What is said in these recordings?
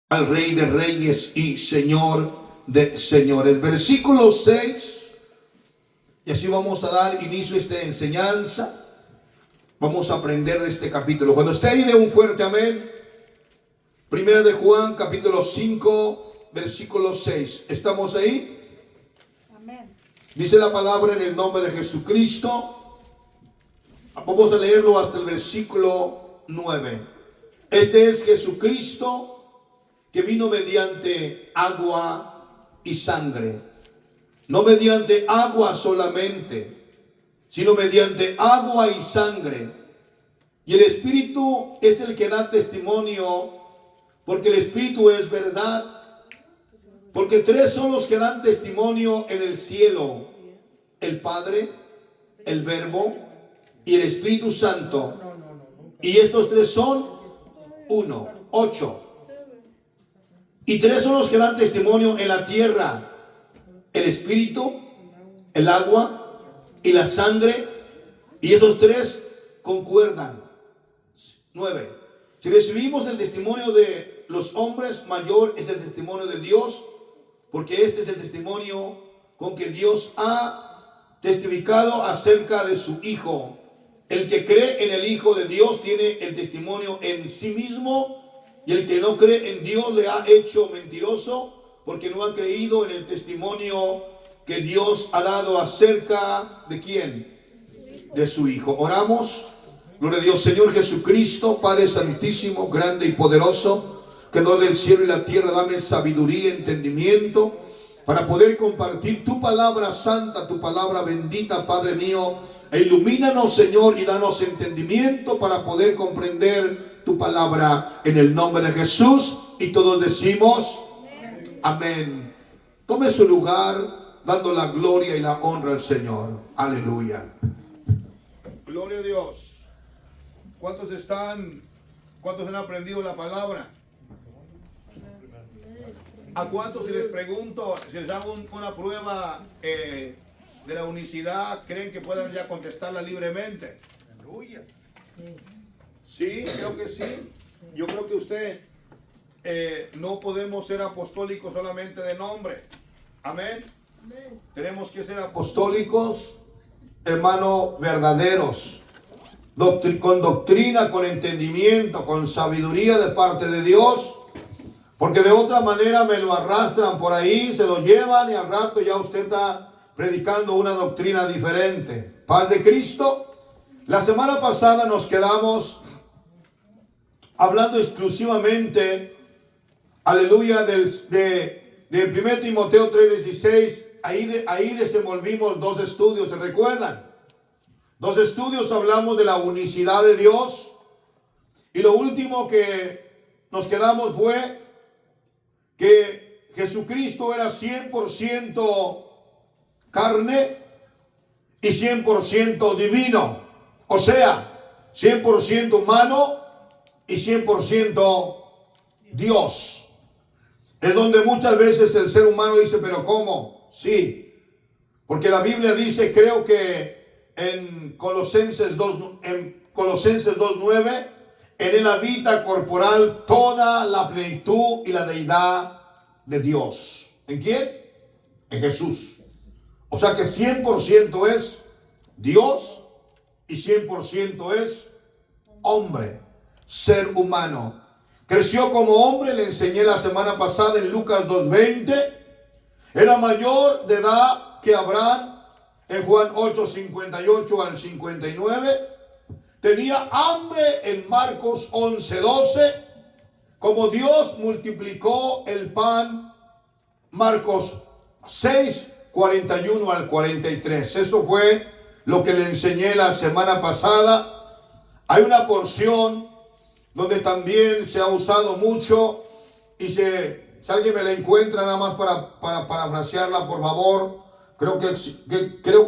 al Rey de Reyes y Señor de Señores. Versículo 6. Y así vamos a dar inicio a esta enseñanza. Vamos a aprender de este capítulo. Cuando esté ahí, de un fuerte amén. Primera de Juan, capítulo 5, versículo 6. ¿Estamos ahí? Amén. Dice la palabra en el nombre de Jesucristo. Vamos a leerlo hasta el versículo 9. Este es Jesucristo que vino mediante agua y sangre. No mediante agua solamente, sino mediante agua y sangre. Y el Espíritu es el que da testimonio, porque el Espíritu es verdad. Porque tres son los que dan testimonio en el cielo: el Padre, el Verbo y el Espíritu Santo. Y estos tres son uno. 8. Y tres son los que dan testimonio en la tierra: el Espíritu, el agua y la sangre. Y estos tres concuerdan. 9. Si recibimos el testimonio de los hombres, mayor es el testimonio de Dios, porque este es el testimonio con que Dios ha testificado acerca de su Hijo. El que cree en el Hijo de Dios tiene el testimonio en sí mismo, y el que no cree en Dios le ha hecho mentiroso, porque no ha creído en el testimonio que Dios ha dado acerca de ¿quién? De su Hijo. Oramos. Gloria a Dios. Señor Jesucristo, Padre Santísimo, grande y poderoso, Creador del cielo y la tierra, dame sabiduría, entendimiento, para poder compartir tu palabra santa, tu palabra bendita, Padre mío. E ilumínanos, Señor, y danos entendimiento para poder comprender tu palabra en el nombre de Jesús. Y todos decimos amén. Tome su lugar, dando la gloria y la honra al Señor. Aleluya. Gloria a Dios. ¿Cuántos han aprendido la palabra? ¿A cuántos, si les pregunto, si les hago una prueba de la unicidad, creen que puedan ya contestarla libremente? Aleluya. Sí, creo que sí. Yo creo que usted no podemos ser apostólicos solamente de nombre. Amén. Amén. Tenemos que ser apostólicos, hermano, verdaderos. Con doctrina, con entendimiento, con sabiduría de parte de Dios. Porque de otra manera me lo arrastran por ahí, se lo llevan y al rato ya usted está predicando una doctrina diferente. Paz de Cristo. La semana pasada nos quedamos hablando exclusivamente, aleluya, de 1 Timoteo 3:16. Ahí desenvolvimos dos estudios, ¿se recuerdan? Dos estudios, hablamos de la unicidad de Dios. Y lo último que nos quedamos fue que Jesucristo era 100% carne y 100% divino. O sea, 100% humano y 100% Dios. Es donde muchas veces el ser humano dice, ¿pero cómo? Sí, porque la Biblia dice, creo que en Colosenses 2:9, en él habita corporal toda la plenitud y la deidad de Dios. ¿En quién? En Jesús. O sea que 100% es Dios y 100% es hombre, ser humano. Creció como hombre, le enseñé la semana pasada en Lucas 2:20. Era mayor de edad que Abraham en Juan 8:58 al 59. Tenía hambre en Marcos 11:12. Como Dios multiplicó el pan, Marcos 6:41 al 43. Eso fue lo que le enseñé la semana pasada. Hay una porción donde también se ha usado mucho y si alguien me la encuentra, nada más para parafrasearla, por favor. Creo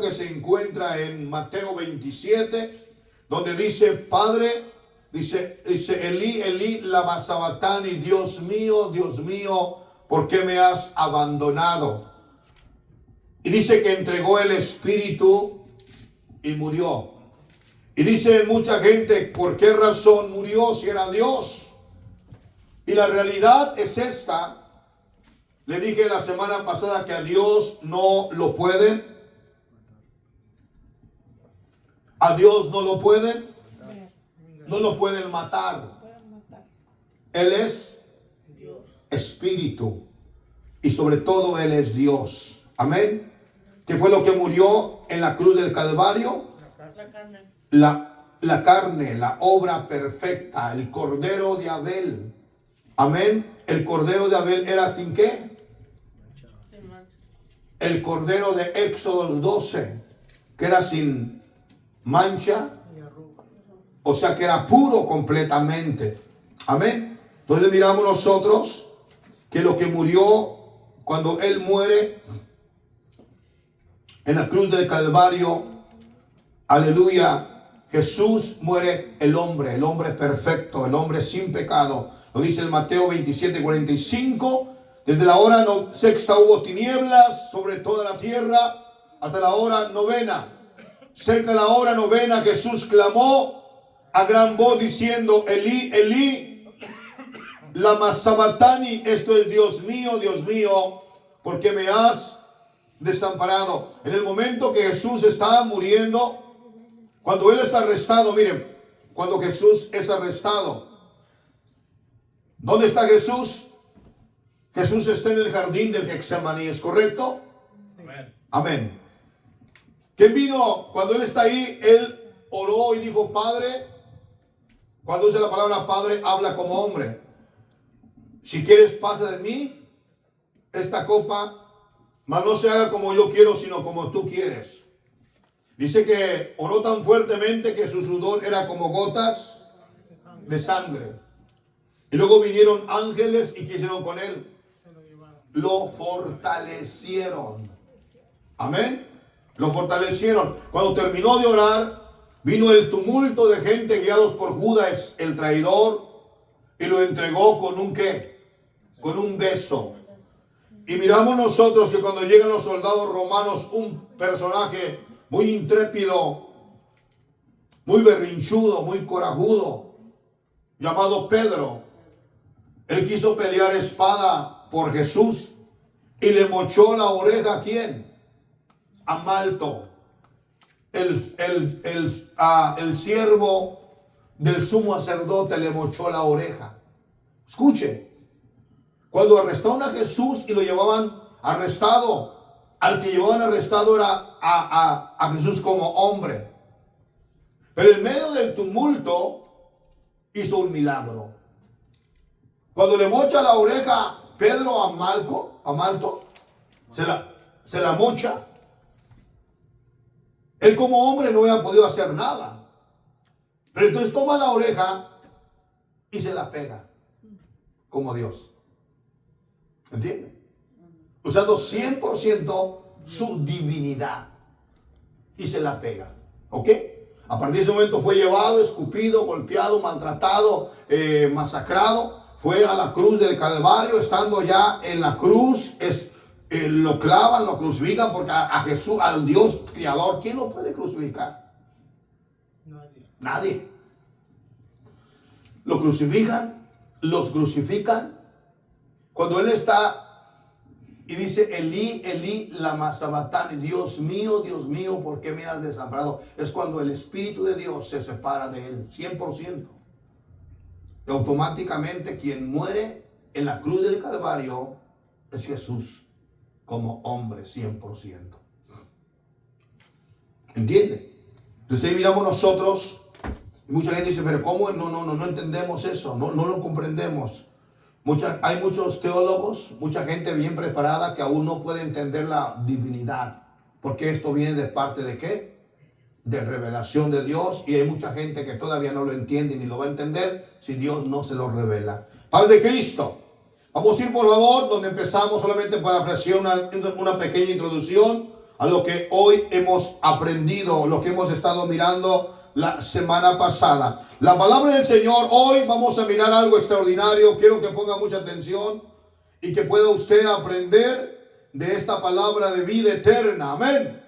que se encuentra en Mateo 27, donde dice, Padre, dice Elí, Elí, lama sabactani, Dios mío, ¿por qué me has abandonado? Y dice que entregó el Espíritu y murió. Y dice mucha gente, ¿por qué razón murió si era Dios? Y la realidad es esta. Le dije la semana pasada que a Dios no lo pueden. A Dios no lo pueden. No lo pueden matar. Él es espíritu. Y sobre todo Él es Dios. Amén. ¿Qué fue lo que murió en la cruz del Calvario? La carne, la obra perfecta, el Cordero de Abel. Amén. El Cordero de Abel era sin qué? El Cordero de Éxodo 12, que era sin mancha, o sea que era puro completamente. Amén. Entonces miramos nosotros que lo que murió cuando Él muere en la cruz del Calvario, aleluya, Jesús muere el hombre perfecto, el hombre sin pecado. Lo dice el Mateo 27:45. Desde la hora sexta hubo tinieblas sobre toda la tierra hasta la hora novena. Cerca de la hora novena Jesús clamó a gran voz diciendo: Elí, Elí, lama sabachthani. Esto es: Dios mío, ¿por qué me has desamparado? En el momento que Jesús está muriendo, cuando Él es arrestado, miren, cuando Jesús es arrestado, ¿dónde está Jesús? Jesús está en el jardín del Getsemaní, ¿es correcto? Amén. Amén. ¿Quién vino? Cuando Él está ahí, Él oró y dijo: Padre. Cuando usa la palabra Padre, habla como hombre. Si quieres, pasa de mí esta copa, mas no se haga como yo quiero, sino como tú quieres. Dice que oró tan fuertemente que su sudor era como gotas de sangre. Y luego vinieron ángeles y ¿qué hicieron con Él? Lo fortalecieron. Amén. Lo fortalecieron. Cuando terminó de orar, vino el tumulto de gente guiados por Judas, el traidor, y lo entregó con un ¿qué? Con un beso. Y miramos nosotros que cuando llegan los soldados romanos, un personaje muy intrépido, muy berrinchudo, muy corajudo, llamado Pedro, él quiso pelear espada por Jesús y le mochó la oreja ¿a quién? A Malto, el siervo del sumo sacerdote, le mochó la oreja. Escuche, cuando arrestaron a Jesús y lo llevaban arrestado, al que llevaban arrestado era a Jesús como hombre. Pero en medio del tumulto hizo un milagro. Cuando le mocha la oreja Pedro a Malto, se la mocha. Él como hombre no había podido hacer nada. Pero entonces toma la oreja y se la pega como Dios. ¿Entiende? Usando 100% su divinidad. Y se la pega. ¿Ok? A partir de ese momento fue llevado, escupido, golpeado, maltratado, masacrado. Fue a la cruz del Calvario. Estando ya en la cruz, lo clavan, lo crucifican, porque a Jesús, al Dios Creador, ¿quién lo puede crucificar? Nadie. Lo crucifican, los crucifican. Cuando Él está y dice: Elí, Elí, lama sabachthani, Dios mío, ¿por qué me has desamparado? Es cuando el Espíritu de Dios se separa de Él, 100%. Y automáticamente quien muere en la cruz del Calvario es Jesús, como hombre, 100%. ¿Entiende? Entonces ahí miramos nosotros, y mucha gente dice: pero ¿cómo? No entendemos eso, no lo comprendemos. Hay muchos teólogos, mucha gente bien preparada que aún no puede entender la divinidad, porque esto viene de parte de ¿qué? De revelación de Dios, y hay mucha gente que todavía no lo entiende ni lo va a entender si Dios no se lo revela. Padre de Cristo, vamos a ir por favor donde empezamos, solamente para ofrecer una pequeña introducción a lo que hoy hemos aprendido, lo que hemos estado mirando la semana pasada. La palabra del Señor, hoy vamos a mirar algo extraordinario. Quiero que ponga mucha atención y que pueda usted aprender de esta palabra de vida eterna. Amén.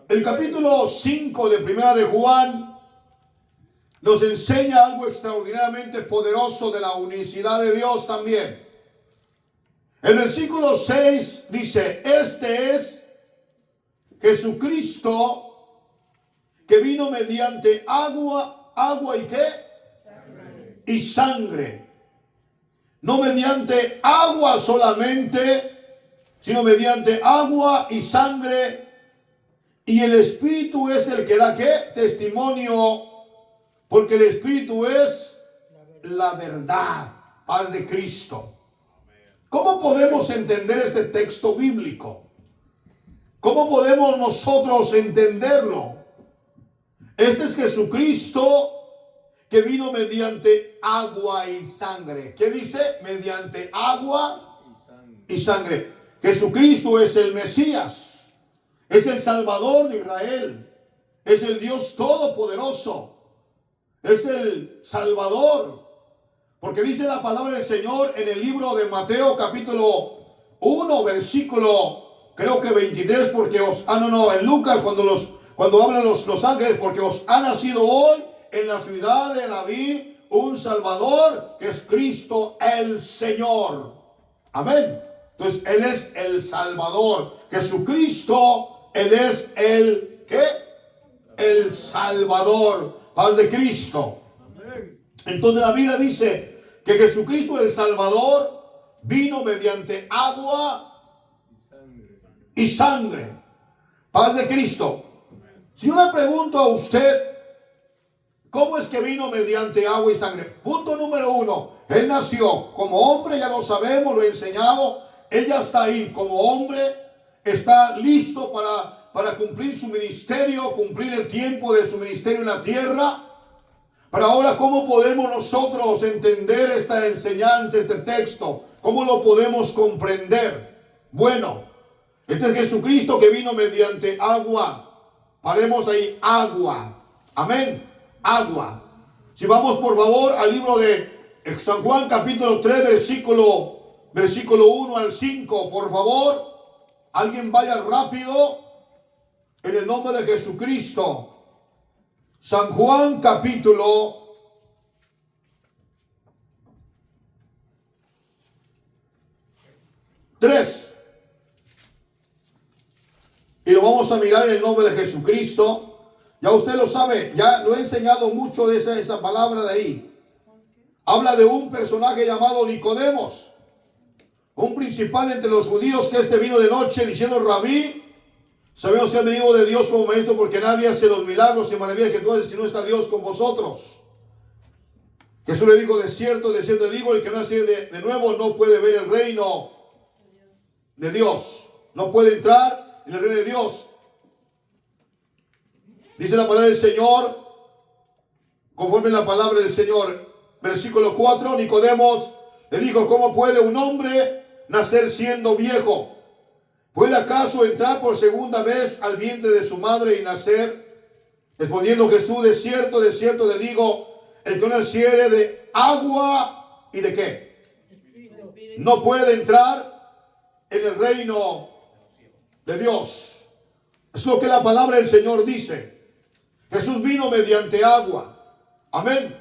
El capítulo 5 de Primera de Juan nos enseña algo extraordinariamente poderoso de la unicidad de Dios también. El versículo 6 dice, este es Jesucristo que vino mediante agua y ¿qué? Sangre. Y sangre. No mediante agua solamente, sino mediante agua y sangre. Y el Espíritu es el que da ¿qué? Testimonio, porque el Espíritu es la verdad, paz de Cristo. ¿Cómo podemos entender este texto bíblico? ¿Cómo podemos nosotros entenderlo? Este es Jesucristo que vino mediante agua y sangre. ¿Qué dice? Mediante agua y sangre. Jesucristo es el Mesías. Es el Salvador de Israel. Es el Dios Todopoderoso. Es el Salvador. Porque dice la palabra del Señor en el libro de Mateo capítulo 1 versículo creo que 23, porque en Lucas cuando hablan los ángeles, porque os ha nacido hoy en la ciudad de David un Salvador, que es Cristo el Señor. Amén. Entonces Él es el Salvador. Jesucristo, Él es el ¿qué? El Salvador. Paz de Cristo. Entonces la Biblia dice que Jesucristo el Salvador vino mediante agua y sangre. Paz de Cristo. Si yo le pregunto a usted, ¿cómo es que vino mediante agua y sangre? Punto número 1, Él nació como hombre, ya lo sabemos, lo he enseñado. Él ya está ahí como hombre, está listo para cumplir su ministerio, cumplir el tiempo de su ministerio en la tierra. Pero ahora, ¿cómo podemos nosotros entender esta enseñanza, este texto? ¿Cómo lo podemos comprender? Bueno, este es Jesucristo que vino mediante agua. Paremos ahí, agua. Amén. Agua. Si vamos por favor al libro de San Juan capítulo 3 versículo 1 al 5, por favor. Alguien vaya rápido en el nombre de Jesucristo. San Juan capítulo 3. Y lo vamos a mirar en el nombre de Jesucristo. Ya usted lo sabe, ya lo he enseñado mucho de esa palabra de ahí. Habla de un personaje llamado Nicodemos, un principal entre los judíos, que vino de noche diciendo: Rabí, sabemos que ha venido de Dios como maestro, porque nadie hace los milagros y maravillas que tú haces si no está Dios con vosotros. Jesús le dijo: de cierto digo, el que nace de nuevo no puede ver el reino de Dios, no puede entrar en el reino de Dios. Dice la palabra del Señor, conforme la palabra del Señor, versículo 4, Nicodemos le dijo: ¿cómo puede un hombre nacer siendo viejo? ¿Puede acaso entrar por segunda vez al vientre de su madre y nacer? Respondiendo Jesús: de cierto le digo, el que naciere de agua y de ¿qué? No puede entrar en el reino de Dios. Es lo que la palabra del Señor dice. Jesús vino mediante agua. Amén.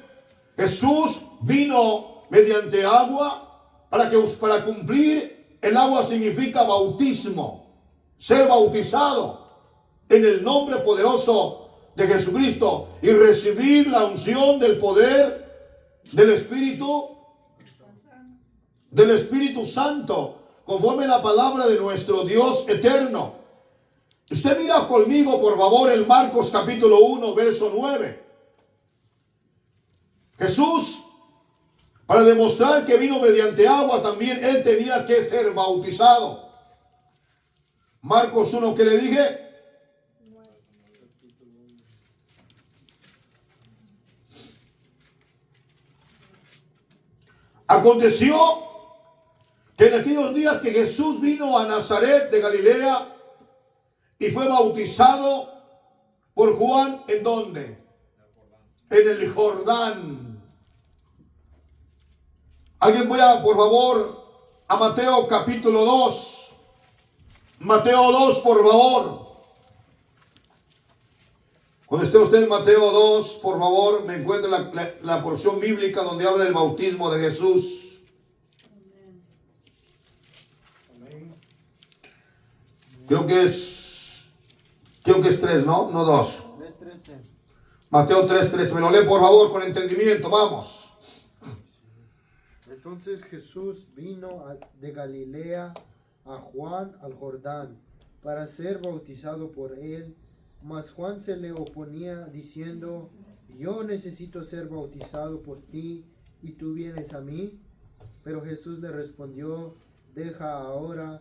Jesús vino mediante agua para cumplir. El agua significa bautismo, ser bautizado en el nombre poderoso de Jesucristo y recibir la unción del poder del Espíritu Santo, conforme la palabra de nuestro Dios eterno. Usted mira conmigo, por favor, en Marcos capítulo 1, verso 9. Jesús, para demostrar que vino mediante agua, también Él tenía que ser bautizado. Marcos 1, ¿qué le dije? Aconteció que en aquellos días que Jesús vino a Nazaret de Galilea y fue bautizado por Juan, ¿en dónde? En el Jordán. Alguien vaya, por favor, a Mateo capítulo 2. Mateo 2, por favor. Cuando esté usted en Mateo 2, por favor, me encuentre la porción bíblica donde habla del bautismo de Jesús. Creo que es 3, ¿no? No 2. 3:13. Mateo 3:13. Me lo lee por favor con entendimiento. Vamos. Entonces Jesús vino de Galilea a Juan al Jordán para ser bautizado por él, mas Juan se le oponía diciendo: yo necesito ser bautizado por ti y tú vienes a mí. Pero Jesús le respondió: deja ahora,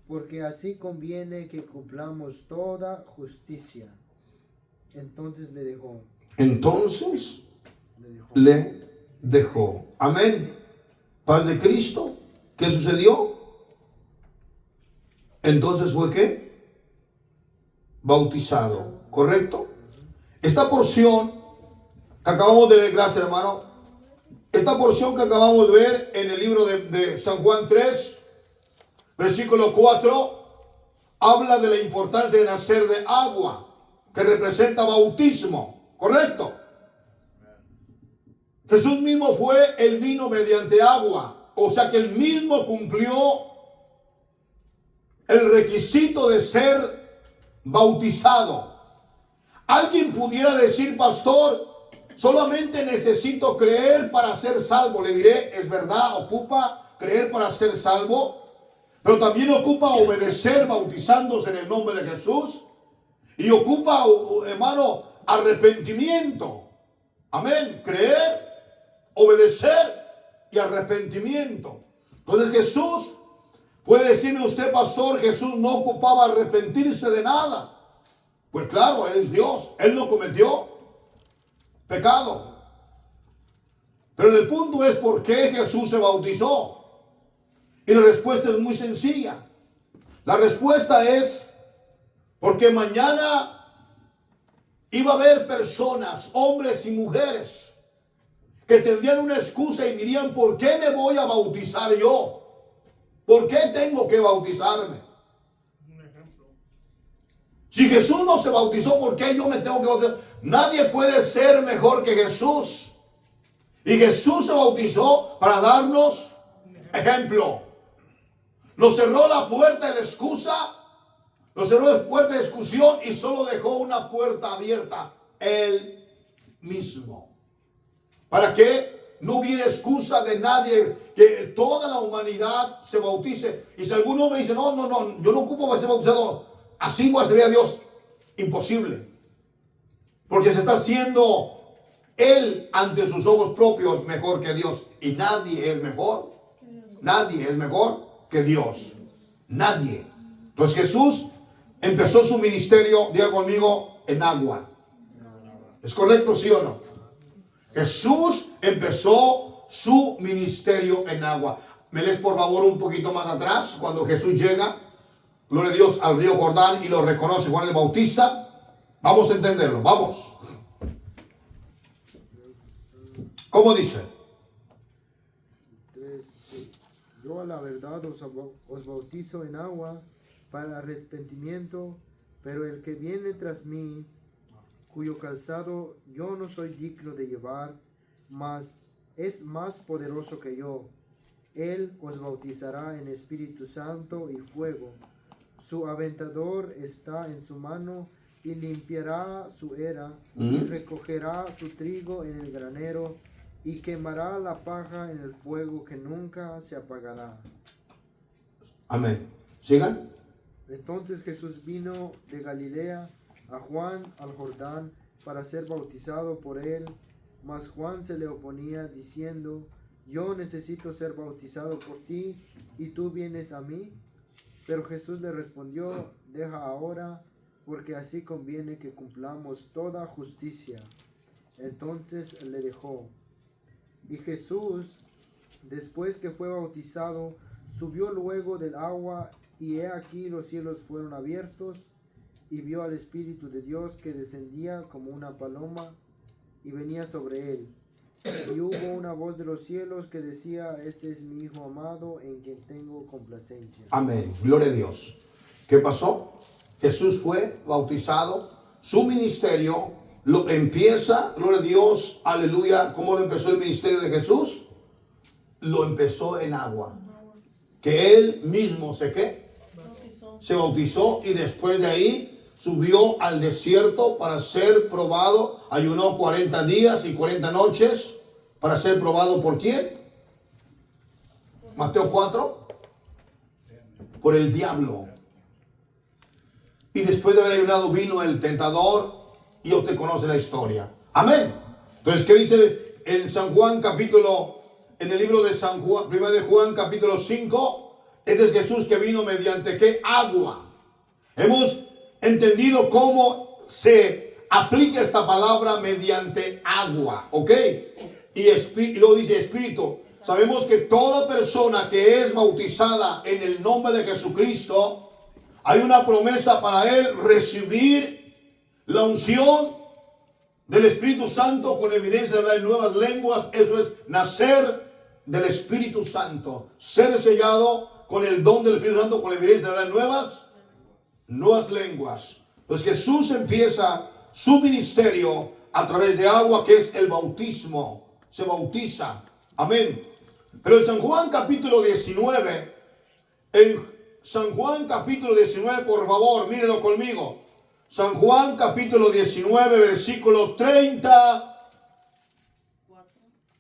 porque así conviene que cumplamos toda justicia. Entonces le dejó. Le dejó. Amén. Paz de Cristo. ¿Qué sucedió? Entonces fue ¿qué? Bautizado. ¿Correcto? Esta porción que acabamos de ver, gracias hermano. Esta porción que acabamos de ver en el libro de San Juan 3, versículo 4, habla de la importancia de nacer de agua, que representa bautismo. ¿Correcto? Jesús mismo fue el vino mediante agua. O sea que él mismo cumplió el requisito de ser bautizado. Alguien pudiera decir: pastor, solamente necesito creer para ser salvo. Le diré, es verdad, ocupa creer para ser salvo, pero también ocupa obedecer bautizándose en el nombre de Jesús. Y ocupa, hermano, arrepentimiento. Amén. Creer, obedecer y arrepentimiento. Entonces Jesús, puede decirme usted, pastor, Jesús no ocupaba arrepentirse de nada. Pues claro, Él es Dios. Él no cometió pecado. Pero el punto es: ¿por qué Jesús se bautizó? Y la respuesta es muy sencilla. La respuesta es porque mañana iba a haber personas, hombres y mujeres, que tendrían una excusa y dirían: ¿por qué me voy a bautizar yo? ¿Por qué tengo que bautizarme? Si Jesús no se bautizó, ¿por qué yo me tengo que bautizar? Nadie puede ser mejor que Jesús. Y Jesús se bautizó para darnos ejemplo. Nos cerró la puerta de la excusa, nos cerró la puerta de discusión y solo dejó una puerta abierta: Él mismo. Para que no hubiera excusa de nadie, que toda la humanidad se bautice. Y si alguno me dice: no, yo no ocupo para ser bautizado, así voy a servir a Dios. Imposible. Porque se está haciendo él ante sus ojos propios mejor que Dios. Y nadie es mejor. Nadie es mejor que Dios. Nadie. Entonces Jesús empezó su ministerio, diga conmigo, en agua. ¿Es correcto, sí o no? Jesús empezó su ministerio en agua. Me lees por favor un poquito más atrás, cuando Jesús llega, gloria a Dios, al río Jordán y lo reconoce Juan el Bautista. Vamos a entenderlo, vamos. ¿Cómo dice? Yo a la verdad os bautizo en agua para arrepentimiento, pero el que viene tras mí, cuyo calzado yo no soy digno de llevar, mas es más poderoso que yo. Él os bautizará en Espíritu Santo y fuego. Su aventador está en su mano y limpiará su era y recogerá su trigo en el granero y quemará la paja en el fuego que nunca se apagará. Amén. ¿Sigan? Entonces Jesús vino de Galilea a Juan al Jordán para ser bautizado por él, mas Juan se le oponía diciendo: yo necesito ser bautizado por ti y tú vienes a mí. Pero Jesús le respondió: deja ahora, porque así conviene que cumplamos toda justicia. Entonces le dejó. Y Jesús, después que fue bautizado, subió luego del agua, y he aquí los cielos fueron abiertos, y vio al Espíritu de Dios que descendía como una paloma y venía sobre él. Y hubo una voz de los cielos que decía: este es mi Hijo amado, en quien tengo complacencia. Amén. Gloria a Dios. ¿Qué pasó? Jesús fue bautizado, su ministerio lo empieza, gloria a Dios, aleluya. ¿Cómo lo empezó el ministerio de Jesús? Lo empezó en agua. Que él mismo se bautizó y después de ahí subió al desierto para ser probado. Ayunó 40 días y 40 noches para ser probado ¿por quién? Mateo 4. Por el diablo. Y después de haber ayunado vino el tentador y usted conoce la historia. Amén. Entonces, ¿qué dice en San Juan capítulo, en el libro de San Juan, 1 de Juan capítulo 5? Este es Jesús que vino mediante ¿qué? Agua. Hemos entendido cómo se aplica esta palabra mediante agua, ¿ok? Y luego dice espíritu. Sabemos que toda persona que es bautizada en el nombre de Jesucristo, hay una promesa para él recibir la unción del Espíritu Santo con evidencia de hablar en nuevas lenguas. Eso es nacer del Espíritu Santo, ser sellado con el don del Espíritu Santo con evidencia de hablar en nuevas lenguas. Entonces Jesús empieza su ministerio a través de agua, que es el bautismo. Se bautiza. Amén. Pero en San Juan capítulo 19, por favor, mírenlo conmigo. San Juan capítulo 19, versículo 30.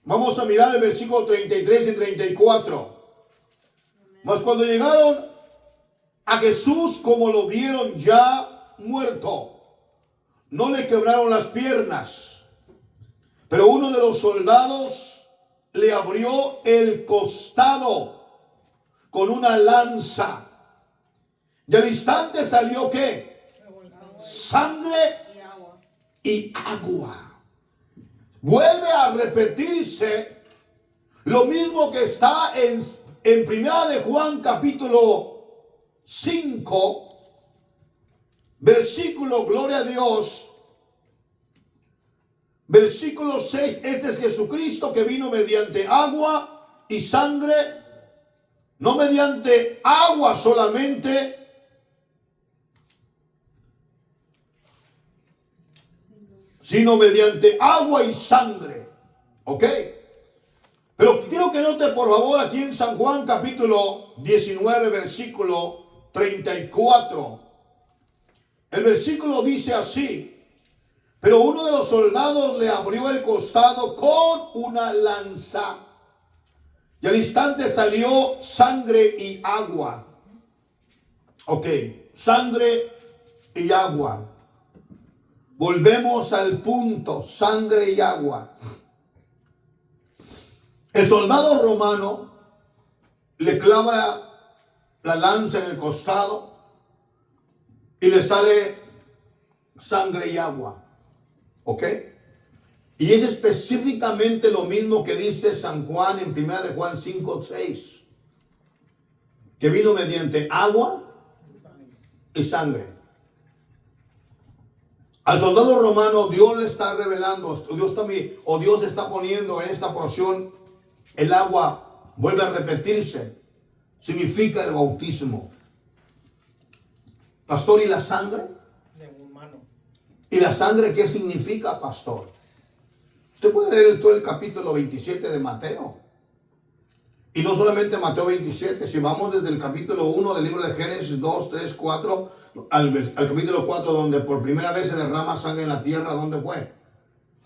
Vamos a mirar el versículo 33 y 34. Mas cuando llegaron a Jesús, como lo vieron ya muerto, no le quebraron las piernas. Pero uno de los soldados le abrió el costado con una lanza. Y al instante salió ¿qué? Sangre y agua. Vuelve a repetirse lo mismo que está en 1 de Juan capítulo 5, versículo, gloria a Dios, versículo 6. Este es Jesucristo que vino mediante agua y sangre, no mediante agua solamente, sino mediante agua y sangre. ¿Ok? Pero quiero que note por favor aquí en San Juan capítulo 19 versículo 34. El versículo dice así: pero uno de los soldados le abrió el costado con una lanza, y al instante salió sangre y agua. Ok, sangre y agua. Volvemos al punto, sangre y agua. El soldado romano le clava la lanza en el costado y le sale sangre y agua. ¿Ok? Y es específicamente lo mismo que dice San Juan en 1 de Juan 5:6. Que vino mediante agua y sangre. Al soldado romano Dios le está revelando, Dios está poniendo en esta porción el agua, vuelve a repetirse, significa el bautismo. Pastor, ¿y la sangre? ¿Y la sangre qué significa, pastor? Usted puede leer todo el capítulo 27 de Mateo. Y no solamente Mateo 27, si vamos desde el capítulo 1 del libro de Génesis 2, 3, 4, al capítulo 4, donde por primera vez se derrama sangre en la tierra. ¿Dónde fue?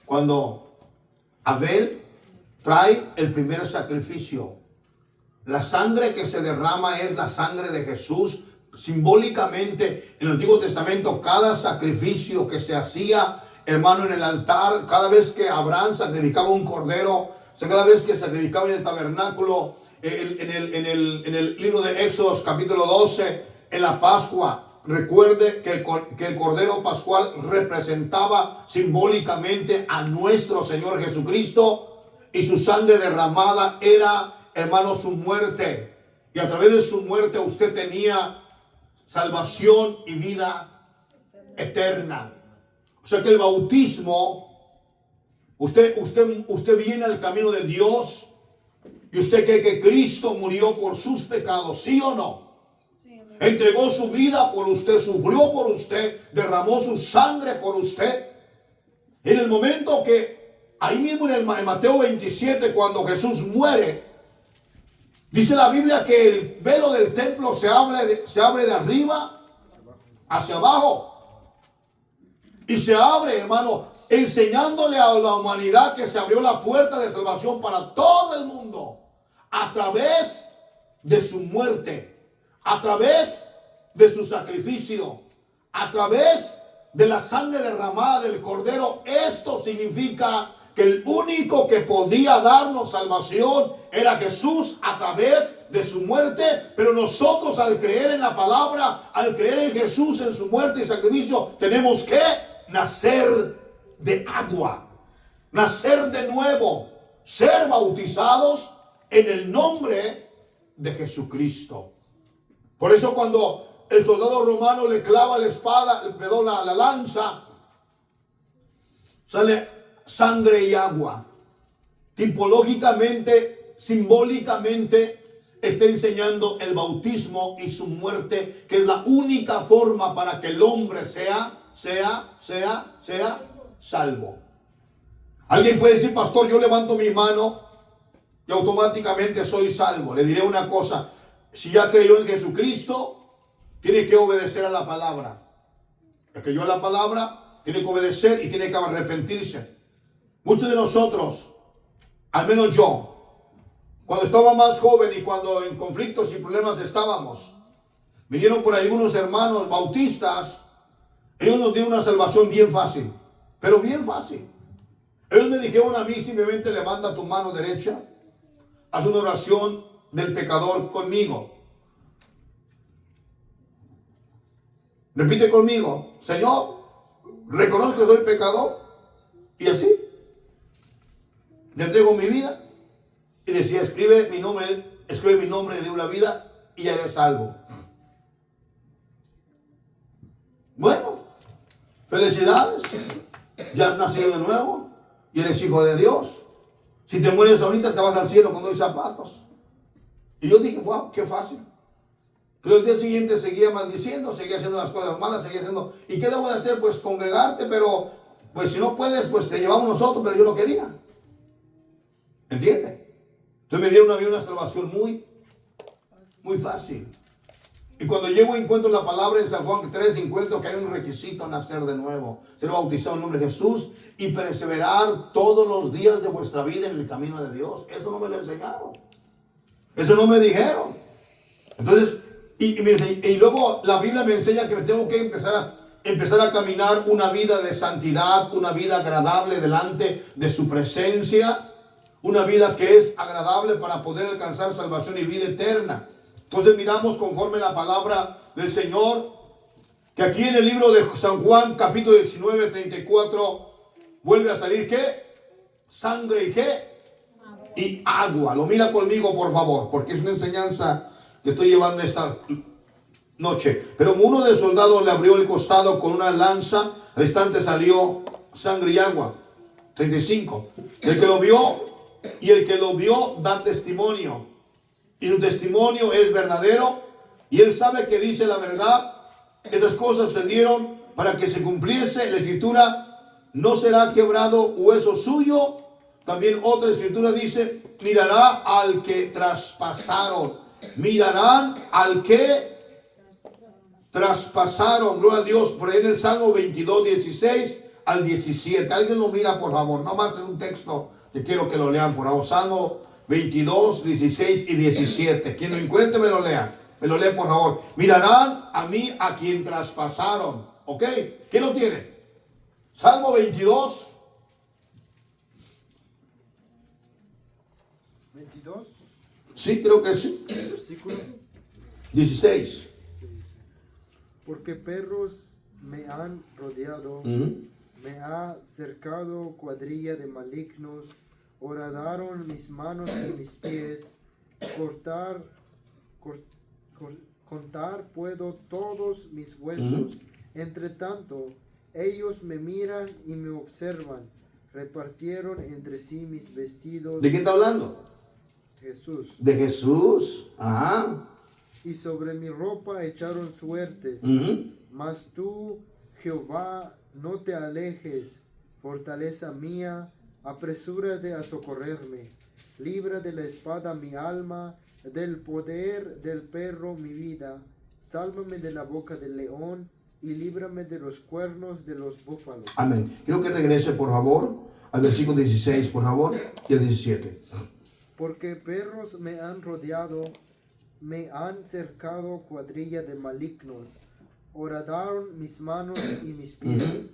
Cuando Abel trae el primer sacrificio. La sangre que se derrama es la sangre de Jesús. Simbólicamente, en el Antiguo Testamento, cada sacrificio que se hacía, hermano, en el altar, cada vez que Abraham sacrificaba un cordero, o sea, cada vez que sacrificaba en el tabernáculo, en el libro de Éxodo, capítulo 12, en la Pascua, recuerde que el cordero pascual representaba simbólicamente a nuestro Señor Jesucristo, y su sangre derramada era, hermano, su muerte. Y a través de su muerte usted tenía salvación y vida eterna. O sea que el bautismo, usted viene al camino de Dios y usted cree que Cristo murió por sus pecados, ¿sí o no? Sí, entregó su vida por usted, sufrió por usted, derramó su sangre por usted. En el momento que, ahí mismo en Mateo 27, cuando Jesús muere, dice la Biblia que el velo del templo se abre de arriba hacia abajo. Y se abre, hermano, enseñándole a la humanidad que se abrió la puerta de salvación para todo el mundo a través de su muerte, a través de su sacrificio, a través de la sangre derramada del Cordero. Esto significa que el único que podía darnos salvación era Jesús a través de su muerte, pero nosotros al creer en la palabra, al creer en Jesús, en su muerte y sacrificio, tenemos que nacer de agua, nacer de nuevo, ser bautizados en el nombre de Jesucristo. Por eso cuando el soldado romano le clava la espada, la lanza, sale sangre y agua. Tipológicamente, simbólicamente, está enseñando el bautismo y su muerte, que es la única forma para que el hombre sea salvo. Alguien puede decir, pastor, yo levanto mi mano y automáticamente soy salvo. Le diré una cosa: si ya creyó en Jesucristo, tiene que obedecer a la palabra. El que creyó en la palabra tiene que obedecer y tiene que arrepentirse. Muchos de nosotros, al menos yo, cuando estaba más joven y cuando en conflictos y problemas estábamos, vinieron por ahí unos hermanos bautistas. Ellos nos dieron una salvación bien fácil, pero bien fácil. Ellos me dijeron a mí, simplemente levanta tu mano derecha, haz una oración del pecador conmigo. Repite conmigo: Señor, reconozco que soy pecador. Y así, le entrego mi vida. Y decía, escribe mi nombre en el libro de la vida y ya eres salvo. Bueno, felicidades, ya has nacido de nuevo y eres hijo de Dios. Si te mueres ahorita, te vas al cielo con 2 zapatos. Y yo dije, wow, qué fácil. Pero el día siguiente seguía maldiciendo, seguía haciendo las cosas malas, seguía haciendo. ¿Y qué debo de hacer? Pues congregarte, pero pues si no puedes, pues te llevamos nosotros, pero yo no quería. ¿Entiendes? Entonces me dieron a mí una salvación muy fácil. Y cuando llego y encuentro la palabra en San Juan 3, encuentro que hay un requisito: nacer de nuevo, ser bautizado en el nombre de Jesús y perseverar todos los días de vuestra vida en el camino de Dios. Eso no me lo enseñaron. Eso no me dijeron. Entonces, y luego la Biblia me enseña que me tengo que empezar a caminar una vida de santidad, una vida agradable delante de su presencia, una vida que es agradable para poder alcanzar salvación y vida eterna. Entonces miramos conforme la palabra del Señor, que aquí en el libro de San Juan, capítulo 19, 34, vuelve a salir ¿qué? Sangre y ¿qué? Y agua. Lo mira conmigo, por favor, porque es una enseñanza que estoy llevando esta noche. Pero uno de los soldados le abrió el costado con una lanza, al instante salió sangre y agua. 35. El que lo vio da testimonio. Y su testimonio es verdadero, y él sabe que dice la verdad. Estas cosas se dieron para que se cumpliese la escritura: no será quebrado hueso suyo. También otra escritura dice: mirará al que traspasaron. Mirarán al que traspasaron. Gloria a Dios. Por ahí en el Salmo 22, 16 al 17. Alguien lo mira, por favor. No más en un texto que quiero que lo lean, por favor. Salmo 22, 16 y 17. Quien lo encuentre me lo lea. Me lo lee, por favor. Mirarán a mí a quien traspasaron. ¿Ok? ¿Quién lo tiene? Salmo 22. 22. Sí, creo que sí. Versículo 16. Porque perros me han rodeado, me ha cercado cuadrilla de malignos, horadaron mis manos y mis pies, contar puedo todos mis huesos. Entre tanto, ellos me miran y me observan, repartieron entre sí mis vestidos. ¿De quién está hablando? Jesús. De Jesús. Ajá. Y sobre mi ropa echaron suertes. Mas tú, Jehová, no te alejes. Fortaleza mía, apresúrate a socorrerme. Libra de la espada mi alma, del poder del perro mi vida. Sálvame de la boca del león y líbrame de los cuernos de los búfalos. Amén. Quiero que regrese, por favor, al versículo 16, por favor, y el 17. Porque perros me han rodeado, me han cercado cuadrilla de malignos. Horadaron mis manos y mis pies.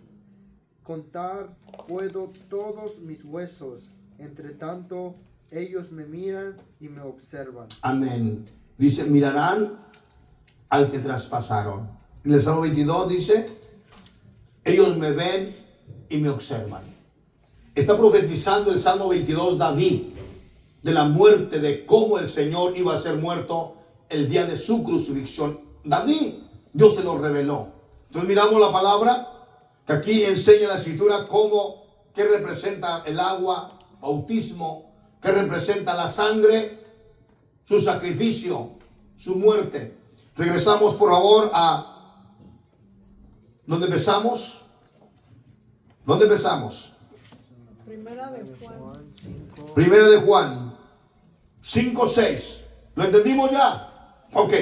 Contar puedo todos mis huesos. Entre tanto, ellos me miran y me observan. Amén. Dice, mirarán al que traspasaron. En el Salmo 22 dice, ellos me ven y me observan. Está profetizando el Salmo 22 David de la muerte, de cómo el Señor iba a ser muerto el día de su crucifixión. David, Dios se lo reveló. Entonces miramos la palabra que aquí enseña la escritura qué representa el agua, bautismo, qué representa la sangre, su sacrificio, su muerte. Regresamos por favor a ¿dónde empezamos? ¿Dónde empezamos? Primera de Juan. Primera de Juan 5:6. ¿Lo entendimos ya? Ok.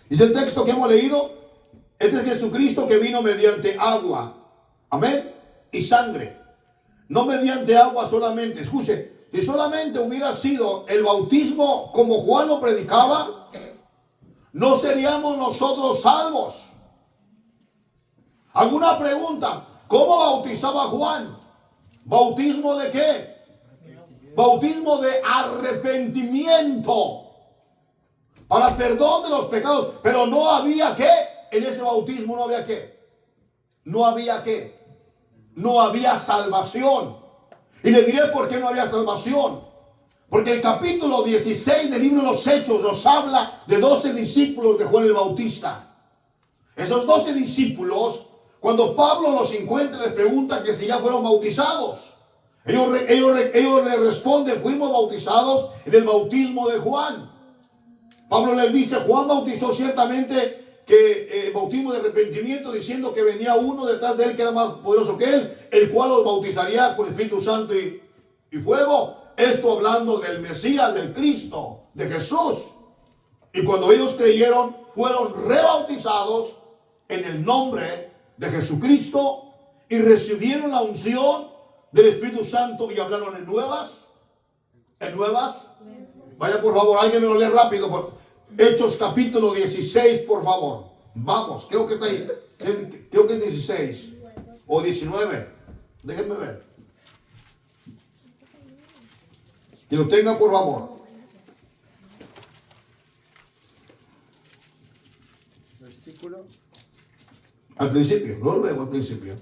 Dice el texto que hemos leído. Este es Jesucristo que vino mediante agua. Amén. Y sangre. No mediante agua solamente. Escuche. Si solamente hubiera sido el bautismo como Juan lo predicaba, no seríamos nosotros salvos. ¿Alguna pregunta? ¿Cómo bautizaba Juan? ¿Bautismo de qué? Bautismo de arrepentimiento para perdón de los pecados. Pero no había qué. En ese bautismo no había qué. No había qué. No había salvación. Y le diré por qué no había salvación. Porque el capítulo 16 del libro de los Hechos nos habla de 12 discípulos de Juan el Bautista. Esos 12 discípulos, cuando Pablo los encuentra, les pregunta que si ya fueron bautizados. Ellos le responden, fuimos bautizados en el bautismo de Juan. Pablo les dice, Juan bautizó ciertamente que bautismo de arrepentimiento, diciendo que venía uno detrás de él que era más poderoso que él, el cual los bautizaría con Espíritu Santo y fuego. Esto hablando del Mesías, del Cristo, de Jesús. Y cuando ellos creyeron, fueron rebautizados en el nombre de Jesucristo y recibieron la unción del Espíritu Santo y hablaron en nuevas. ¿En nuevas? Vaya por favor, alguien me lo lee rápido. Hechos capítulo 16, por favor. Vamos, creo que está ahí. Creo que es 16 o 19. Déjenme ver. Que lo tenga, por favor. Versículo. Al principio, no lo veo al principio.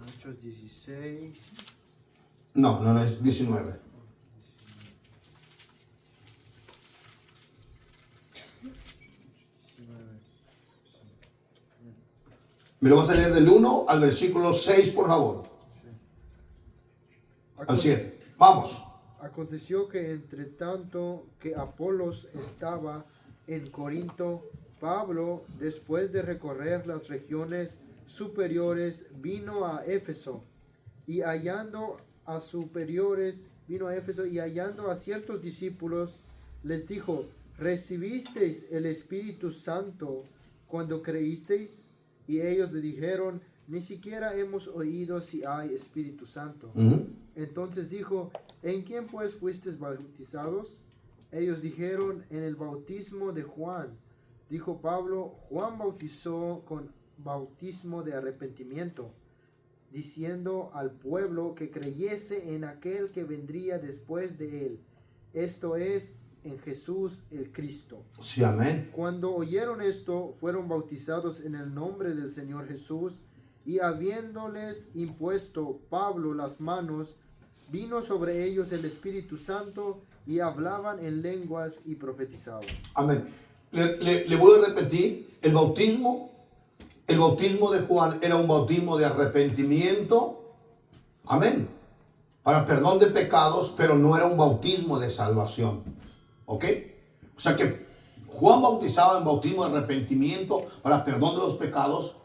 Hechos 16. No, es 19. Me lo vas a leer del 1 al versículo 6, por favor. Al 7. Vamos. Aconteció que entre tanto que Apolos estaba en Corinto, Pablo, después de recorrer las regiones superiores, vino a Éfeso y hallando a ciertos discípulos, les dijo, ¿recibisteis el Espíritu Santo cuando creísteis? Y ellos le dijeron, ni siquiera hemos oído si hay Espíritu Santo. Entonces dijo, ¿en quién pues fuisteis bautizados? Ellos dijeron, en el bautismo de Juan. Dijo Pablo, Juan bautizó con bautismo de arrepentimiento, diciendo al pueblo que creyese en aquel que vendría después de él, esto es, en Jesús el Cristo. Sí, amén. Cuando oyeron esto, fueron bautizados en el nombre del Señor Jesús, y habiéndoles impuesto Pablo las manos, vino sobre ellos el Espíritu Santo, y hablaban en lenguas y profetizaban. Amén. Le voy a repetir, el bautismo de Juan era un bautismo de arrepentimiento, amén, para perdón de pecados, pero no era un bautismo de salvación, ¿ok? O sea que Juan bautizaba en bautismo de arrepentimiento para perdón de los pecados,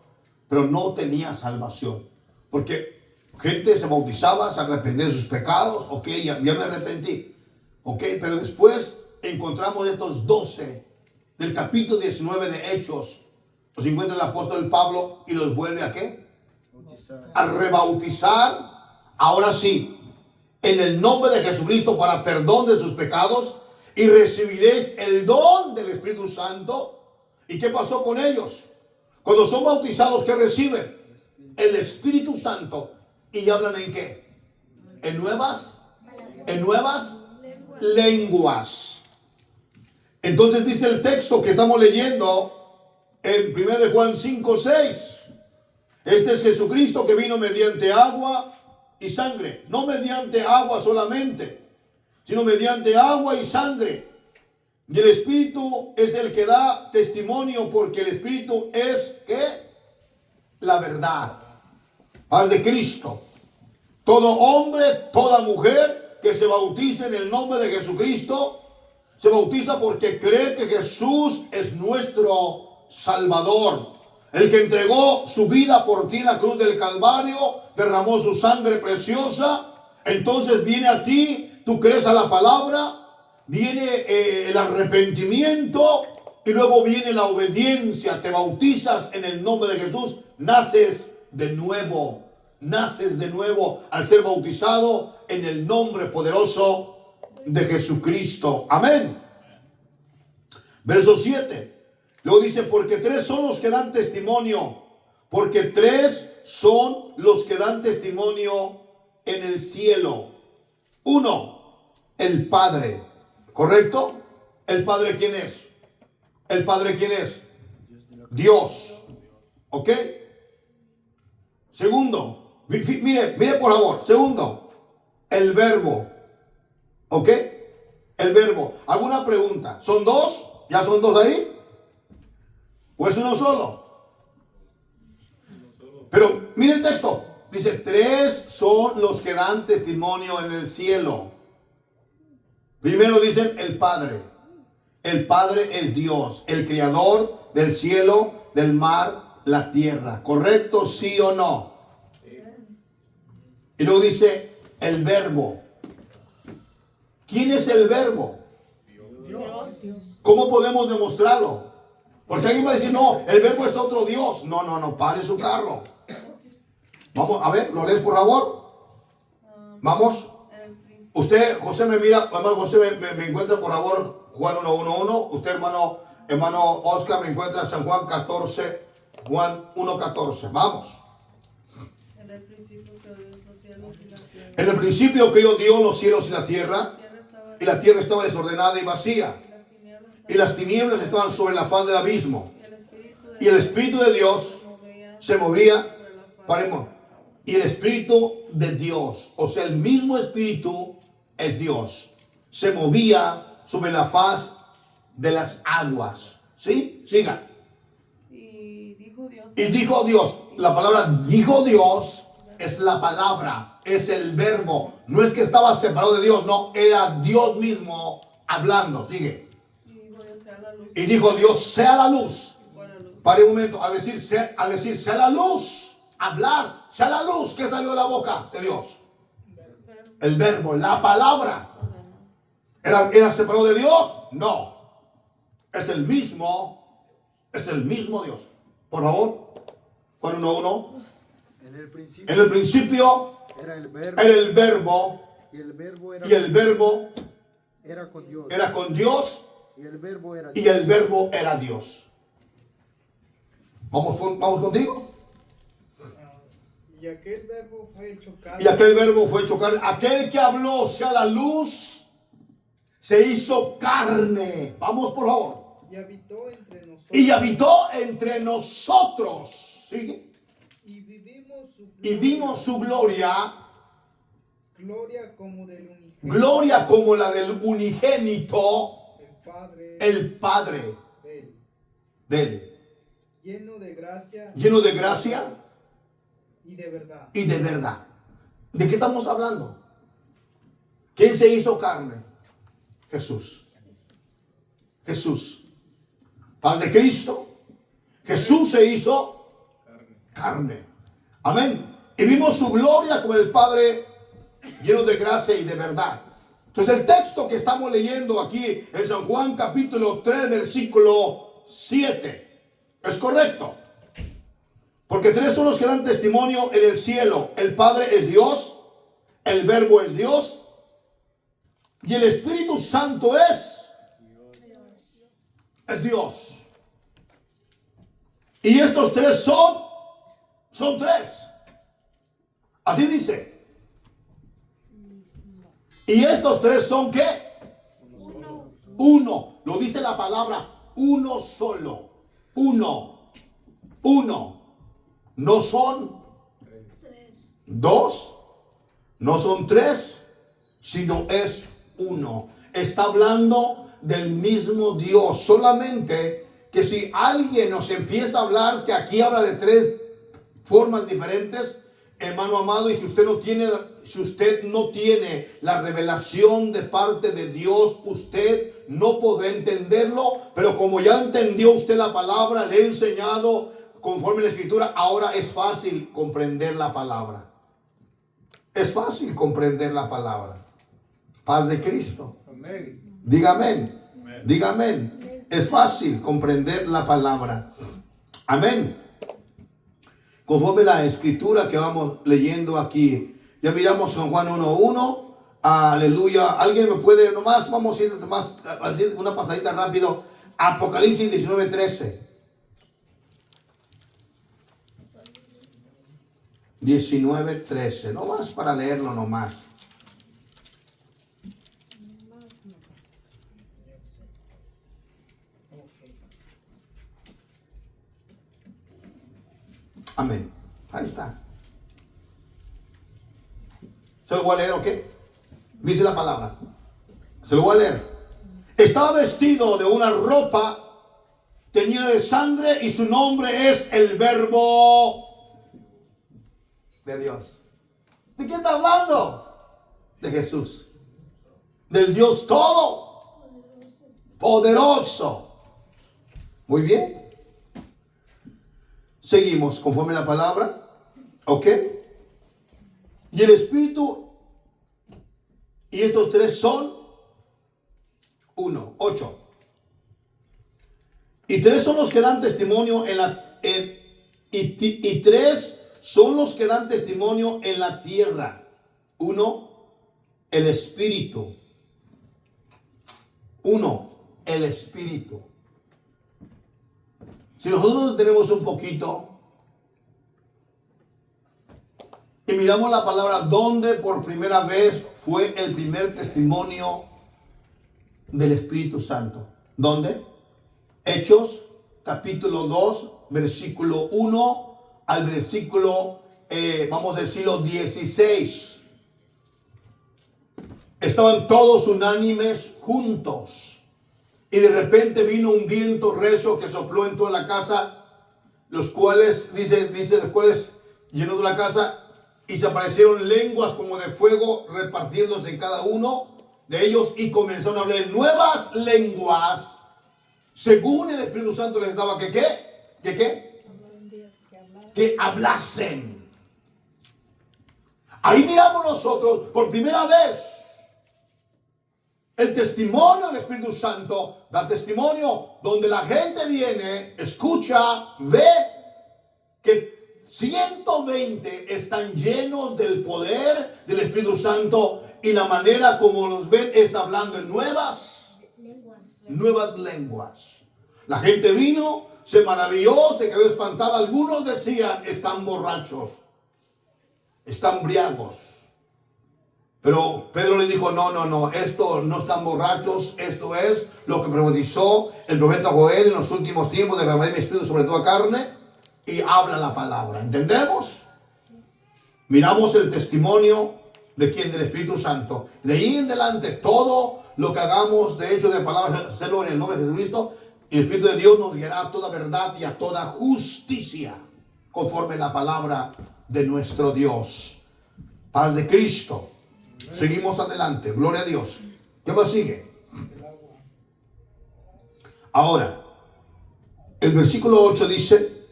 pero no tenía salvación, porque gente se bautizaba, se arrepentía de sus pecados. Ok, ya me arrepentí. Ok, pero después encontramos estos 12 del capítulo 19 de Hechos. Los encuentra el apóstol Pablo y los vuelve a ¿qué? A rebautizar. Ahora sí, en el nombre de Jesucristo para perdón de sus pecados, y recibiréis el don del Espíritu Santo. ¿Y qué pasó con ellos? Cuando son bautizados, ¿qué reciben? El Espíritu Santo. ¿Y hablan en qué? En nuevas lenguas. Entonces dice el texto que estamos leyendo en 1 de Juan 5:6. Este es Jesucristo que vino mediante agua y sangre. No mediante agua solamente, sino mediante agua y sangre. Y el Espíritu es el que da testimonio, porque el Espíritu es ¿qué? La verdad. Paz de Cristo. Todo hombre, toda mujer que se bautice en el nombre de Jesucristo, se bautiza porque cree que Jesús es nuestro Salvador. El que entregó su vida por ti en la cruz del Calvario, derramó su sangre preciosa. Entonces viene a ti, tú crees a la palabra, viene el arrepentimiento y luego viene la obediencia. Te bautizas en el nombre de Jesús, naces de nuevo. Naces de nuevo al ser bautizado en el nombre poderoso de Jesucristo. Amén. Verso 7. Luego dice, porque 3 son los que dan testimonio. Porque 3 son los que dan testimonio en el cielo. 1, el Padre. ¿Correcto? ¿El Padre quién es? ¿El Padre quién es? Dios. ¿Ok? Segundo, mire por favor. Segundo, el Verbo. ¿Ok? El Verbo. ¿Alguna pregunta? ¿Son 2? ¿Ya son 2 ahí? ¿O es uno solo? Pero mire el texto. Dice, 3 son los que dan testimonio en el cielo. Primero dicen el Padre. El Padre es Dios, el creador del cielo, del mar, la tierra. ¿Correcto? ¿Sí o no? Y luego dice el Verbo. ¿Quién es el Verbo? Dios. ¿Cómo podemos demostrarlo? Porque alguien va a decir, no, el Verbo es otro Dios. No, pare su carro. Vamos, a ver, ¿lo lees por favor? Vamos. Usted, José, me mira, hermano José, me encuentra por favor Juan 1:1:1. Usted, hermano Oscar, me encuentra San Juan 14, Juan 1:14. Vamos. En el principio creó Dios los cielos y la tierra. En el principio creó Dios los cielos y la tierra. Y la tierra estaba desordenada y vacía. Y las tinieblas estaban sobre la faz del abismo. Y el Espíritu de Dios se movía. Paremos. Y el Espíritu de Dios, o sea, el mismo Espíritu es Dios, se movía sobre la faz de las aguas. ¿Sí? Siga. Y dijo Dios. La palabra dijo Dios es la palabra, es el verbo. No es que estaba separado de Dios, no, era Dios mismo hablando. Sigue. Y dijo Dios, sea la luz. Pare un momento, al decir sea la luz, hablar, sea la luz, ¿qué salió de la boca de Dios? El verbo, la palabra. ¿Era separado de Dios? No. Es el mismo Dios. Por favor, Juan 1:1. En el principio era el verbo. Y el verbo era con Dios. Era con Dios. Y el verbo era Dios. ¿Vamos contigo? Y aquel verbo fue hecho carne. Aquel que habló, sea la luz, se hizo carne. Vamos, por favor. Y habitó entre nosotros. Y habitó entre nosotros. ¿Sigue? Y vimos su gloria. Gloria como del unigénito. Gloria como la del unigénito. El Padre. De él. Lleno de gracia. Y de verdad. ¿De qué estamos hablando? ¿Quién se hizo carne? Jesús. Paz de Cristo. Jesús se hizo carne. Amén. y vimos su gloria como el Padre lleno de gracia y de verdad. Entonces el texto que estamos leyendo aquí en San Juan capítulo 3 versículo 7 es correcto. Porque tres son los que dan testimonio en el cielo. El Padre es Dios, el Verbo es Dios y el Espíritu Santo es Dios. Y estos tres son tres. Así dice. Y estos tres son ¿qué? Uno. Lo dice la palabra uno solo. Uno. No son dos, no son tres, sino es uno. Está hablando del mismo Dios. Solamente que si alguien nos empieza a hablar que aquí habla de tres formas diferentes, hermano amado, y si usted no tiene la revelación de parte de Dios, usted no podrá entenderlo. Pero como ya entendió usted la palabra, le he enseñado conforme a la Escritura, ahora es fácil comprender la palabra. Es fácil comprender la palabra. Paz de Cristo. Amén. Diga amén. Diga amén. Es fácil comprender la palabra. Amén. Conforme a la Escritura que vamos leyendo aquí. Ya miramos San Juan 1:1. Aleluya. ¿Alguien me puede nomás? Vamos a ir nomás a decir una pasadita rápido. Apocalipsis 19:13. 19:13. Nomás para leerlo nomás. Amén. Ahí está. ¿Se lo voy a leer o qué? Dice la palabra. Se lo voy a leer. Estaba vestido de una ropa teñida de sangre y su nombre es el Verbo de Dios. ¿De quién está hablando? De Jesús. Del Dios todo poderoso. Muy bien. Seguimos conforme a la palabra. ¿Ok? Y el Espíritu. Y estos tres son uno. 8. Y tres son los que dan testimonio y tres son los que dan testimonio en la tierra. 1, el Espíritu. 1, el Espíritu. Si nosotros tenemos un poquito y miramos la palabra, donde por primera vez fue el primer testimonio del Espíritu Santo. ¿Dónde? Hechos capítulo 2, versículo 1 al versículo, vamos a decirlo, 16. Estaban todos unánimes juntos. Y de repente vino un viento recio que sopló en toda la casa, los cuales, dice, los cuales llenó la casa, y se aparecieron lenguas como de fuego repartiéndose en cada uno de ellos, y comenzaron a hablar nuevas lenguas, según el Espíritu Santo les daba que hablasen. Ahí miramos nosotros por primera vez el testimonio del Espíritu Santo. Da testimonio donde la gente viene, escucha, ve que 120 están llenos del poder del Espíritu Santo, y la manera como los ven es hablando en nuevas lenguas. La gente vino, se maravilló, se quedó espantada. Algunos decían, están borrachos, están briagos. Pero Pedro le dijo, no, esto no están borrachos, esto es lo que profetizó el profeta Joel en los últimos tiempos, derramaré mi espíritu sobre toda carne, y habla la palabra. ¿Entendemos? Miramos el testimonio de quién, del Espíritu Santo. De ahí en adelante, todo lo que hagamos, de hecho, de palabras, hacerlo en el nombre de Jesucristo, y el Espíritu de Dios nos guiará a toda verdad y a toda justicia, conforme la palabra de nuestro Dios. Paz de Cristo. Seguimos adelante, gloria a Dios. ¿Qué más sigue? Ahora, el versículo 8 dice,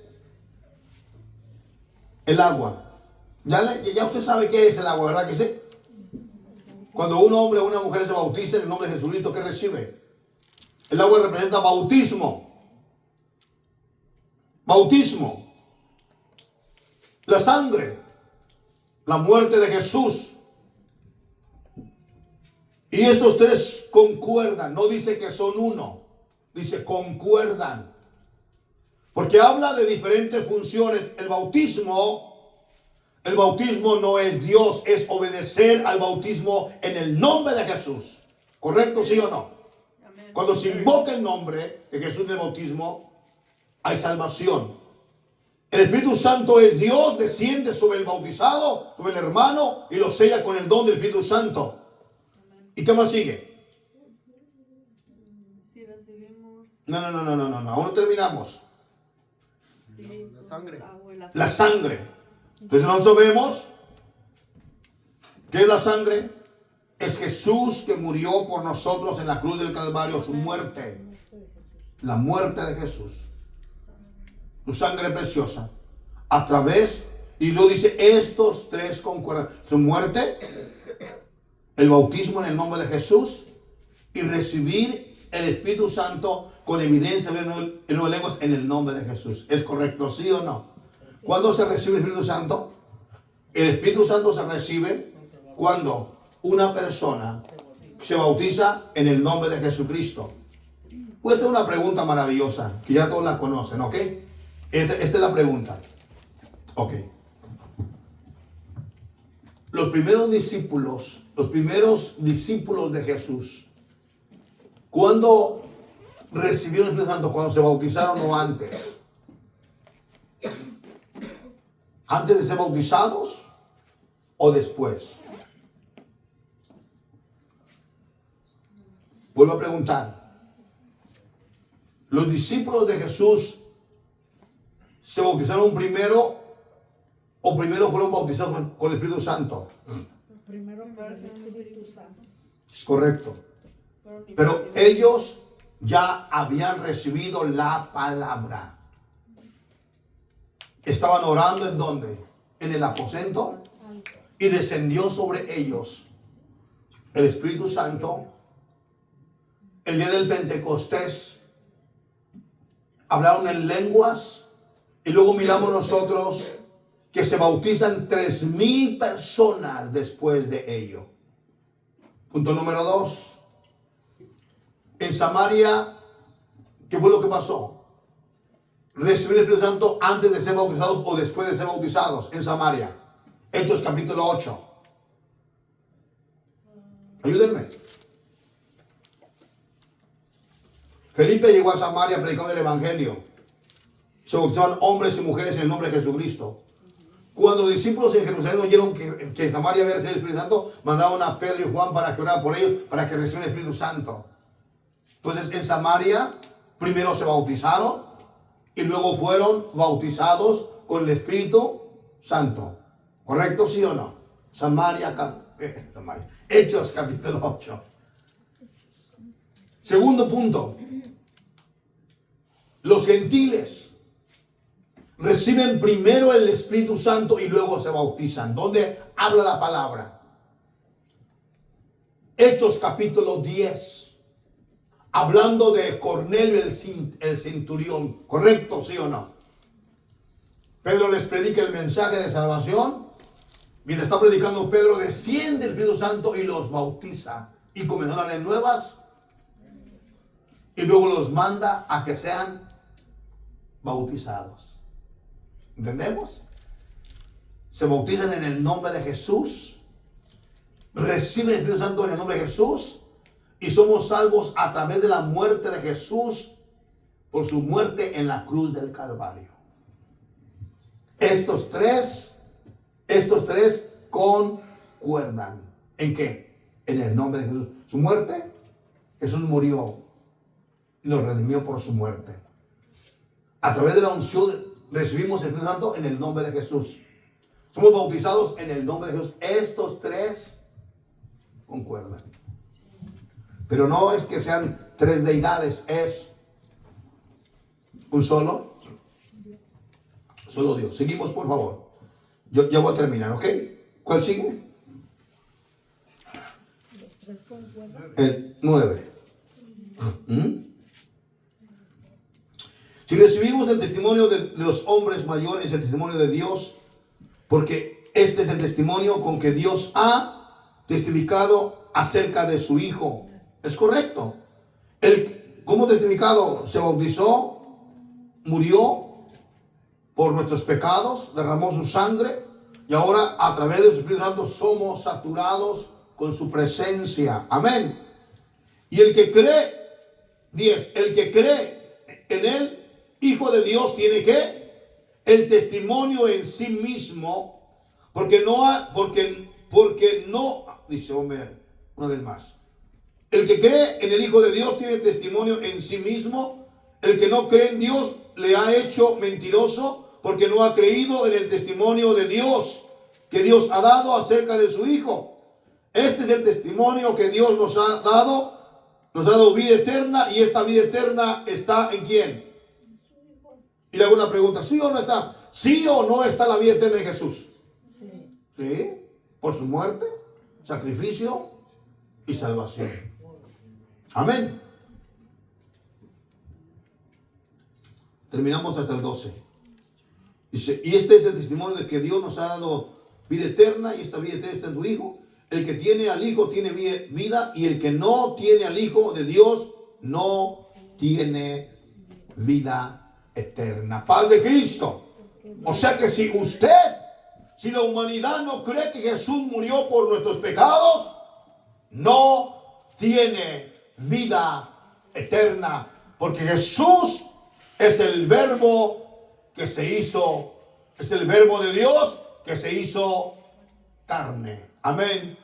el agua. Ya usted sabe qué es el agua, ¿verdad que sí? Cuando un hombre o una mujer se bautiza en el nombre de Jesucristo, ¿qué recibe? El agua representa bautismo. Bautismo. La sangre. La muerte de Jesús. Y estos tres concuerdan. No dice que son uno. Dice concuerdan. Porque habla de diferentes funciones. El bautismo no es Dios, es obedecer al bautismo en el nombre de Jesús. ¿Correcto, sí o no? Amén. Cuando se invoca el nombre de Jesús en el bautismo, hay salvación. El Espíritu Santo es Dios, desciende sobre el bautizado, sobre el hermano, y lo sella con el don del Espíritu Santo. ¿Y qué más sigue? Si recibimos No, aún no terminamos. espíritu, La sangre. agua y La sangre. Entonces nosotros vemos, ¿qué es la sangre? Es Jesús que murió por nosotros en la cruz del Calvario, su muerte. La muerte de Jesús. Su sangre preciosa. A través, y lo dice, estos tres concuerdan. Su muerte, el bautismo en el nombre de Jesús y recibir el Espíritu Santo con evidencia en nuevas lenguas en el nombre de Jesús. ¿Es correcto, sí o no? ¿Cuándo se recibe el Espíritu Santo? El Espíritu Santo se recibe cuando una persona se bautiza en el nombre de Jesucristo. Pues es una pregunta maravillosa que ya todos la conocen, ¿ok? Esta es la pregunta. Ok. Los primeros discípulos de Jesús, ¿cuándo recibieron el Espíritu Santo? ¿Cuando se bautizaron o antes? ¿Antes de ser bautizados o después? Vuelvo a preguntar. ¿Los discípulos de Jesús se bautizaron primero o primero fueron bautizados con el Espíritu Santo? Primero con el Espíritu Santo. Es correcto. fueron Pero ellos ya habían recibido la palabra. Estaban orando ¿en dónde? En el aposento. Y descendió sobre ellos el Espíritu Santo. El día del Pentecostés hablaron en lenguas. Y luego miramos nosotros que se bautizan 3,000 personas después de ello. Punto número 2. En Samaria, ¿qué fue lo que pasó? ¿Recibir el Espíritu Santo antes de ser bautizados o después de ser bautizados en Samaria? Hechos capítulo 8. Ayúdenme. Felipe llegó a Samaria predicando el Evangelio. Se bautizaban hombres y mujeres en el nombre de Jesucristo. Cuando los discípulos en Jerusalén oyeron que en Samaria había recibido el Espíritu Santo, mandaron a Pedro y Juan para que oraran por ellos, para que recibieran el Espíritu Santo. Entonces en Samaria primero se bautizaron y luego fueron bautizados con el Espíritu Santo. ¿Correcto, sí o no? Samaria. Hechos capítulo 8. Segundo punto. Los gentiles reciben primero el Espíritu Santo y luego se bautizan. ¿Dónde habla la palabra? Hechos capítulo 10. Hablando de Cornelio el centurión. ¿Correcto, sí o no? Pedro les predica el mensaje de salvación. Mientras está predicando Pedro, desciende el Espíritu Santo y los bautiza. Y comenzaron a leer nuevas. Y luego los manda a que sean bautizados. ¿Entendemos? Se bautizan en el nombre de Jesús. Reciben el Espíritu Santo en el nombre de Jesús. Y somos salvos a través de la muerte de Jesús por su muerte en la cruz del Calvario. Estos tres concuerdan. ¿En qué? En el nombre de Jesús. Su muerte, Jesús murió y nos redimió por su muerte. A través de la unción recibimos el Espíritu Santo en el nombre de Jesús. Somos bautizados en el nombre de Jesús. Estos tres concuerdan. Pero no es que sean tres deidades, es un solo Dios. Seguimos, por favor. Yo ya voy a terminar, ¿ok? ¿Cuál sigue? Los tres concuerdan. El 9. Si recibimos el testimonio de los hombres mayores, el testimonio de Dios, porque este es el testimonio con que Dios ha testificado acerca de su Hijo. ¿Es correcto? ¿Cómo testificado? Se bautizó, murió por nuestros pecados, derramó su sangre y ahora a través de su Espíritu Santo somos saturados con su presencia. Amén. Y el que cree, 10, el que cree en el Hijo de Dios tiene que el testimonio en sí mismo, porque no, dice Homer una vez más. El que cree en el Hijo de Dios tiene testimonio en sí mismo. El que no cree en Dios le ha hecho mentiroso porque no ha creído en el testimonio de Dios que Dios ha dado acerca de su Hijo. Este es el testimonio que Dios nos ha dado. Nos ha dado vida eterna y esta vida eterna está ¿en quién? Y le hago una pregunta, ¿sí o no está? ¿Sí o no está la vida eterna en Jesús? Sí. ¿Sí? Por su muerte, sacrificio y salvación. Amén. Terminamos hasta el 12. Dice, y este es el testimonio de que Dios nos ha dado vida eterna y esta vida eterna está en su Hijo. El que tiene al Hijo tiene vida y el que no tiene al Hijo de Dios no tiene vida eterna. Paz de Cristo. O sea que si la humanidad no cree que Jesús murió por nuestros pecados, no tiene vida eterna. Porque Jesús es el verbo que se hizo, es el verbo de Dios que se hizo carne. Amén.